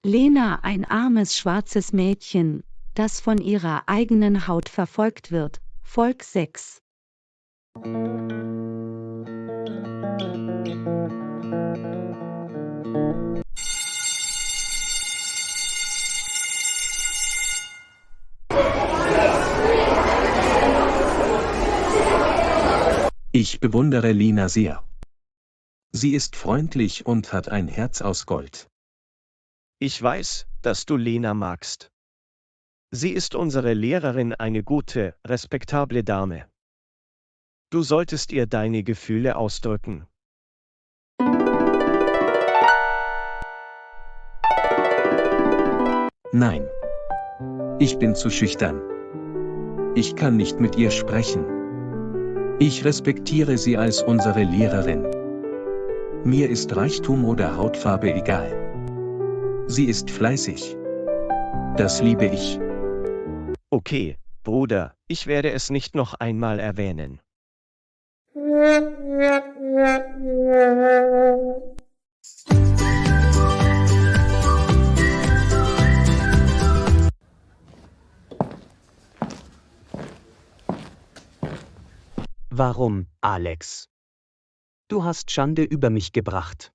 Lena, ein armes schwarzes Mädchen, das von ihrer eigenen Haut verfolgt wird. Folge 6. Ich bewundere Lena sehr. Sie ist freundlich und hat ein Herz aus Gold. Ich weiß, dass du Lena magst. Sie ist unsere Lehrerin, eine gute, respektable Dame. Du solltest ihr deine Gefühle ausdrücken. Nein. Ich bin zu schüchtern. Ich kann nicht mit ihr sprechen. Ich respektiere sie als unsere Lehrerin. Mir ist Reichtum oder Hautfarbe egal. Sie ist fleißig. Das liebe ich. Okay, Bruder, ich werde es nicht noch einmal erwähnen. Warum, Alex? Du hast Schande über mich gebracht.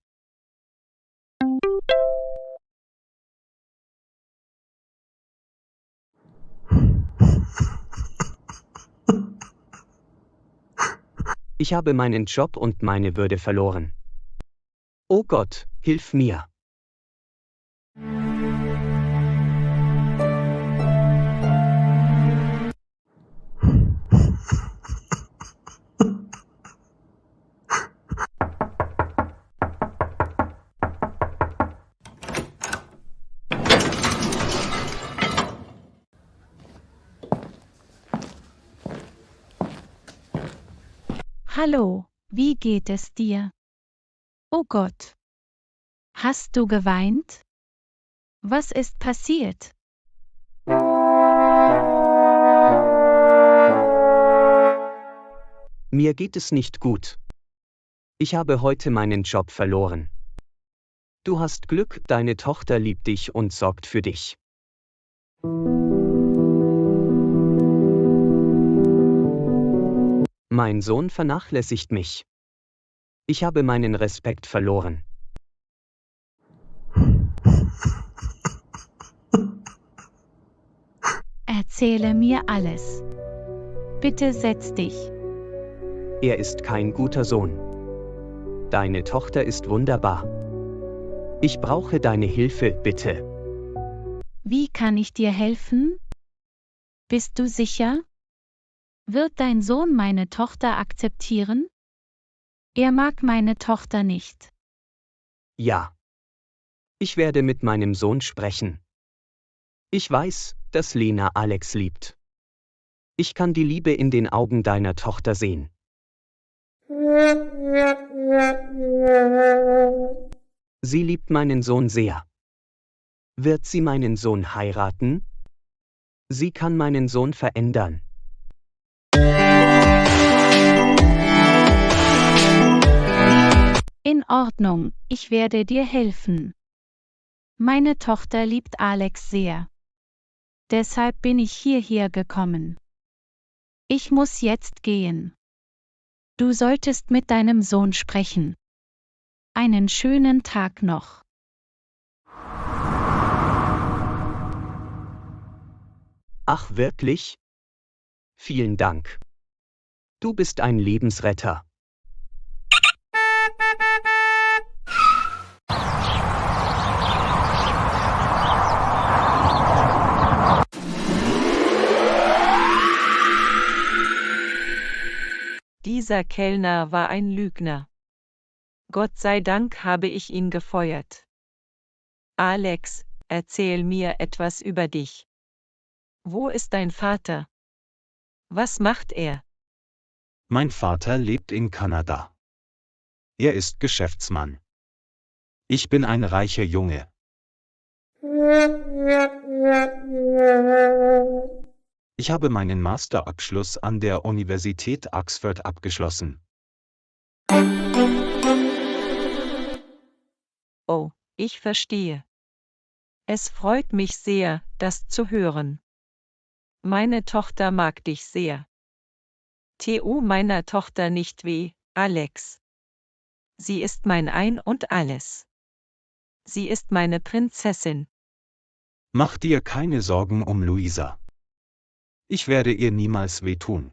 Ich habe meinen Job und meine Würde verloren. Oh Gott, hilf mir. Hallo, wie geht es dir? Oh Gott. Hast du geweint? Was ist passiert? Mir geht es nicht gut. Ich habe heute meinen Job verloren. Du hast Glück, deine Tochter liebt dich und sorgt für dich. Mein Sohn vernachlässigt mich. Ich habe meinen Respekt verloren. Erzähle mir alles. Bitte setz dich. Er ist kein guter Sohn. Deine Tochter ist wunderbar. Ich brauche deine Hilfe, bitte. Wie kann ich dir helfen? Bist du sicher? Wird dein Sohn meine Tochter akzeptieren? Er mag meine Tochter nicht. Ja. Ich werde mit meinem Sohn sprechen. Ich weiß, dass Lena Alex liebt. Ich kann die Liebe in den Augen deiner Tochter sehen. Sie liebt meinen Sohn sehr. Wird sie meinen Sohn heiraten? Sie kann meinen Sohn verändern. In Ordnung, ich werde dir helfen. Meine Tochter liebt Alex sehr. Deshalb bin ich hierher gekommen. Ich muss jetzt gehen. Du solltest mit deinem Sohn sprechen. Einen schönen Tag noch. Ach wirklich? Vielen Dank. Du bist ein Lebensretter. Dieser Kellner war ein Lügner. Gott sei Dank habe ich ihn gefeuert. Alex, erzähl mir etwas über dich. Wo ist dein Vater? Was macht er? Mein Vater lebt in Kanada. Er ist Geschäftsmann. Ich bin ein reicher Junge. Ich habe meinen Masterabschluss an der Universität Oxford abgeschlossen. Oh, ich verstehe. Es freut mich sehr, das zu hören. Meine Tochter mag dich sehr. Tu meiner Tochter nicht weh, Alex. Sie ist mein Ein und Alles. Sie ist meine Prinzessin. Mach dir keine Sorgen um Luisa. Ich werde ihr niemals wehtun.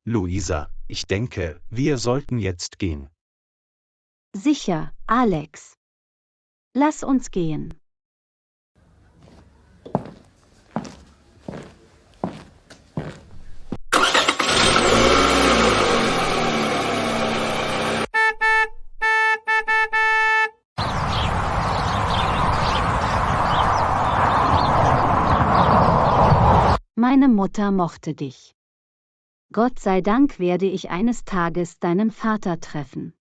Luisa, ich denke, wir sollten jetzt gehen. Sicher, Alex. Lass uns gehen. Meine Mutter mochte dich. Gott sei Dank werde ich eines Tages deinen Vater treffen.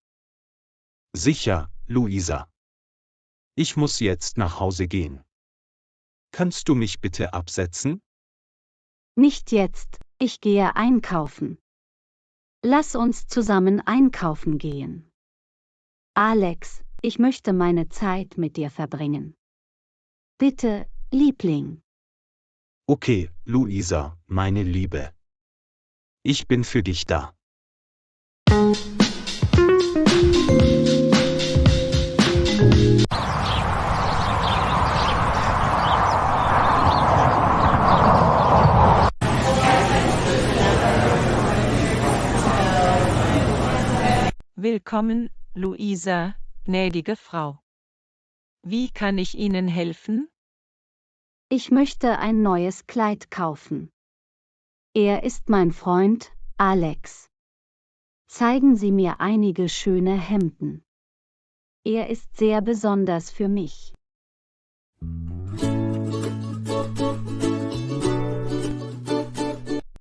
Sicher, Luisa. Ich muss jetzt nach Hause gehen. Kannst du mich bitte absetzen? Nicht jetzt, ich gehe einkaufen. Lass uns zusammen einkaufen gehen. Alex, ich möchte meine Zeit mit dir verbringen. Bitte, Liebling. Okay, Luisa, meine Liebe. Ich bin für dich da. Willkommen, Luisa, gnädige Frau. Wie kann ich Ihnen helfen? Ich möchte ein neues Kleid kaufen. Er ist mein Freund, Alex. Zeigen Sie mir einige schöne Hemden. Er ist sehr besonders für mich.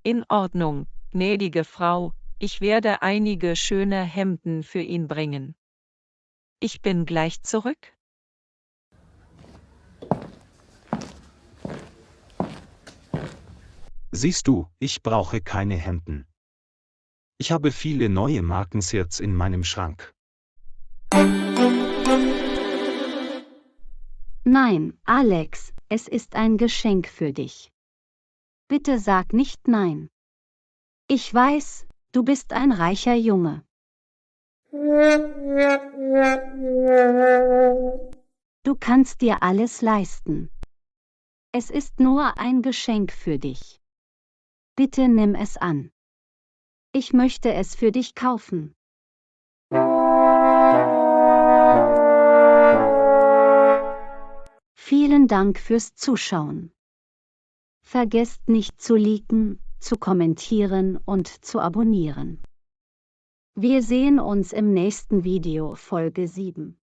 In Ordnung, gnädige Frau, ich werde einige schöne Hemden für ihn bringen. Ich bin gleich zurück. Siehst du, ich brauche keine Hemden. Ich habe viele neue Markenshirts in meinem Schrank. Nein, Alex, es ist ein Geschenk für dich. Bitte sag nicht nein. Ich weiß, du bist ein reicher Junge. Du kannst dir alles leisten. Es ist nur ein Geschenk für dich. Bitte nimm es an. Ich möchte es für dich kaufen. Vielen Dank fürs Zuschauen. Vergesst nicht zu liken, zu kommentieren und zu abonnieren. Wir sehen uns im nächsten Video, Folge 7.